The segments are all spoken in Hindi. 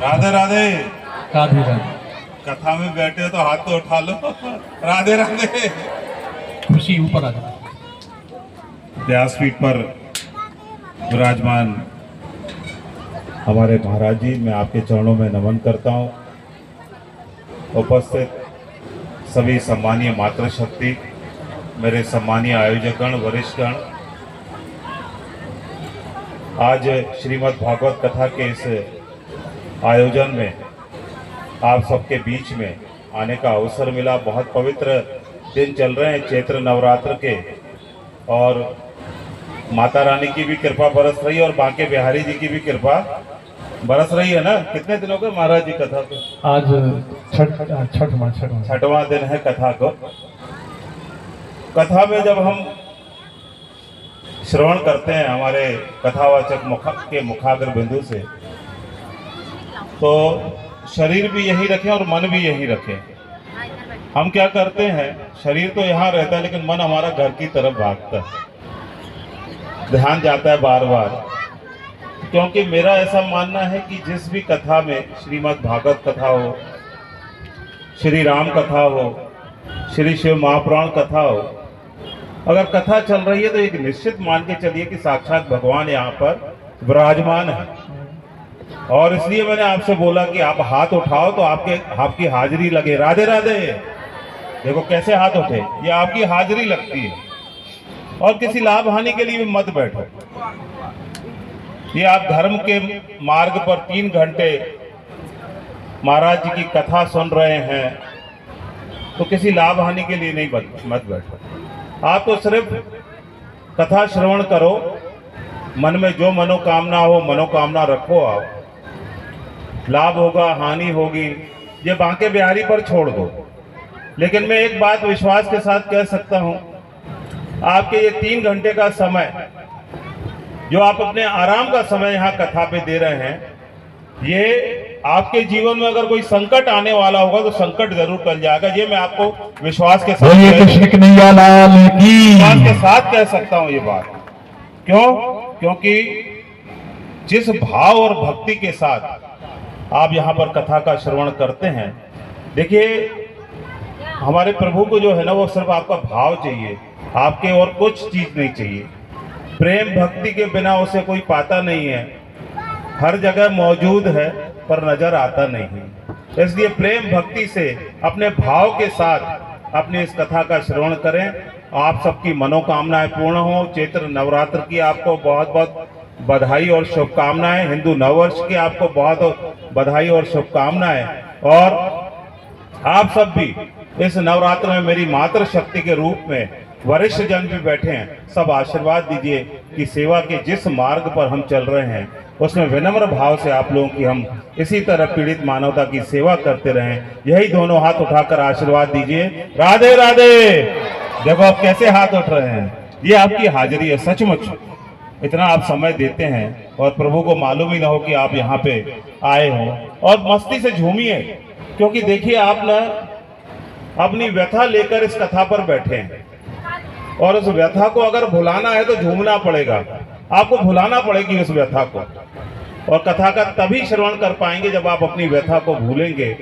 राधे राधे। राधे राधे। कथा में बैठे हो तो हाथ तो उठा लो। राधे राधे। खुशी ऊपर आ जाए। व्यासपीठ पर विराजमान हमारे महाराज जी, मैं आपके चरणों में नमन करता हूँ। उपस्थित सभी सम्मानीय मातृशक्ति, मेरे सम्मानीय आयोजकगण, वरिष्ठगण, आज श्रीमद् भागवत कथा के इस आयोजन में आप सबके बीच में आने का अवसर मिला। बहुत पवित्र दिन चल रहे हैं चैत्र नवरात्र के, और माता रानी की भी कृपा बरस रही है और बांके बिहारी जी की भी कृपा बरस रही है ना। कितने दिनों के महाराज जी कथा को? आज छठवां दिन है कथा को। कथा में जब हम श्रवण करते हैं हमारे कथावाचक के मुखाग्र बिंदु से, तो शरीर भी यही रखें और मन भी यही रखें। हम क्या करते हैं, शरीर तो यहाँ रहता है लेकिन मन हमारा घर की तरफ भागता है, ध्यान जाता है बार बार। क्योंकि मेरा ऐसा मानना है कि जिस भी कथा में, श्रीमद् भागवत कथा हो, श्री राम कथा हो, श्री शिव महापुराण कथा हो, अगर कथा चल रही है तो एक निश्चित मान के चलिए कि साक्षात भगवान यहाँ पर विराजमान है। और इसलिए मैंने आपसे बोला कि आप हाथ उठाओ तो आपकी हाजिरी लगे। राधे राधे। देखो कैसे हाथ उठे, ये आपकी हाजिरी लगती है। और किसी लाभ हानि के लिए भी मत बैठो। ये आप धर्म के मार्ग पर 3 घंटे महाराज जी की कथा सुन रहे हैं, तो किसी लाभ हानि के लिए नहीं मत बैठो। आप तो सिर्फ कथा श्रवण करो, मन में जो मनोकामना हो मनोकामना रखो। आप लाभ होगा हानि होगी ये बांके बिहारी पर छोड़ दो। लेकिन मैं एक बात विश्वास के साथ कह सकता हूं, आपके ये 3 घंटे का समय जो आप अपने आराम का समय यहाँ कथा पे दे रहे हैं, ये आपके जीवन में अगर कोई संकट आने वाला होगा तो संकट जरूर टल जाएगा। ये मैं आपको विश्वास के साथ कह सकता हूँ ये बात। क्यों? क्योंकि जिस भाव और भक्ति के साथ आप यहाँ पर कथा का श्रवण करते हैं, देखिए हमारे प्रभु को जो है ना, वो सिर्फ आपका भाव चाहिए, आपके और कुछ चीज नहीं चाहिए। प्रेम भक्ति के बिना उसे कोई पाता नहीं है, हर जगह मौजूद है पर नजर आता नहीं। इसलिए प्रेम भक्ति से अपने भाव के साथ अपनी इस कथा का श्रवण करें। आप सबकी मनोकामनाएं पूर्ण हो। चैत्र नवरात्र की आपको बहुत बहुत बधाई और शुभकामनाएं। हिंदू नववर्ष की आपको बहुत बधाई और शुभकामनाएं। और आप सब भी इस नवरात्र में मेरी मातृ शक्ति के रूप में वरिष्ठ जन भी बैठे हैं, सब आशीर्वाद दीजिए कि सेवा के जिस मार्ग पर हम चल रहे हैं उसमें विनम्र भाव से आप लोगों की हम इसी तरह पीड़ित मानवता की सेवा करते रहें। यही दोनों हाथ उठाकर आशीर्वाद दीजिए। राधे राधे। देखो आप कैसे हाथ उठ रहे हैं, ये आपकी हाजिरी है। सचमुच इतना आप समय देते हैं और प्रभु को मालूम ही ना हो कि आप यहाँ पे आए हो। और मस्ती से झूमिए, क्योंकि देखिए आप ना अपनी व्यथा लेकर इस कथा पर बैठे हैं, और उस व्यथा को अगर भुलाना है तो झूमना पड़ेगा। आपको भुलाना पड़ेगी उस व्यथा को, और कथा का तभी श्रवण कर पाएंगे जब आप अपनी व्यथा को भूलेंगे।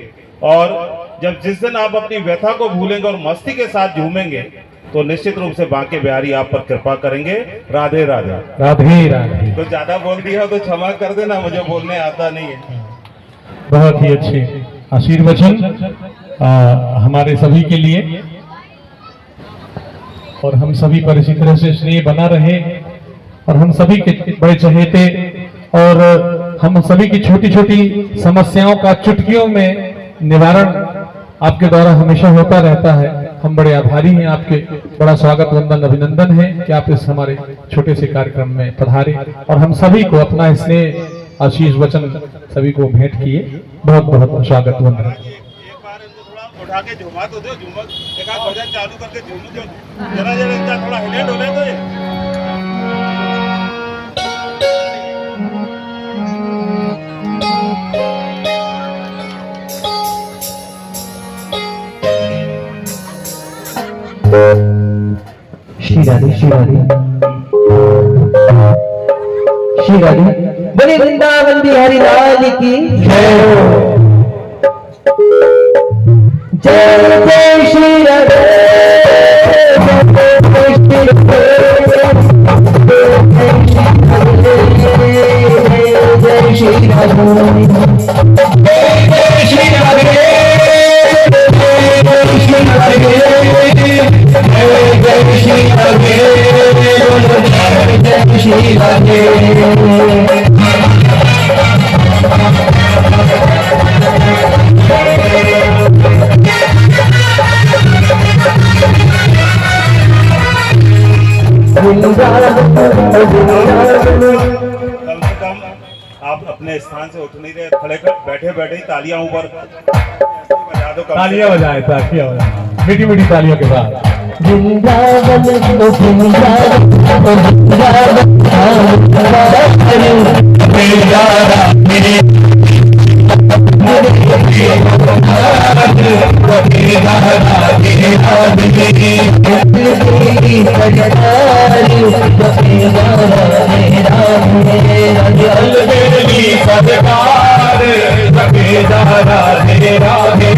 और जब जिस दिन आप अपनी व्यथा को भूलेंगे और मस्ती के साथ झूमेंगे तो निश्चित रूप से बांके बिहारी आप पर कृपा करेंगे। राधे राधे। राधे राधे। तो ज्यादा बोल दिया तो क्षमा कर देना, मुझे बोलने आता नहीं है। बहुत ही अच्छे आशीर्वचन हमारे सभी के लिए, और हम सभी पर इसी तरह से स्नेह बना रहे, और हम सभी के बड़े चहेते, और हम सभी की छोटी छोटी समस्याओं का चुटकियों में निवारण आपके द्वारा हमेशा होता रहता है। हम बड़े आभारी हैं आपके। बड़ा स्वागत वंदन अभिनंदन है कि आप इस हमारे छोटे से कार्यक्रम में पधारे और हम सभी को अपना स्नेह आशीष वचन सभी को भेंट किए। बहुत बहुत स्वागत वंदन। उठा के झुमा तो दो, झूमर एक आध भजन चालू करके झूमो दो, जरा जरा इनका थोड़ा हिले डोले तो ये। श्री राधे श्री राधे श्री राधे। बोले वृंदावन बिहारी लाल की जय हो। जय जय श्री राधे जय श्री कम से कम आप अपने स्थान से उठ नहीं रहे, खड़े बैठे बैठे ही तालियां ऊपर बजा दो। तालियां बजाए, तालियां बजाए, मीठी मीठी तालियों के साथ। वृंदावन ओ वृंदावन ओ अलबेली सरकार सफेदा राधे राधे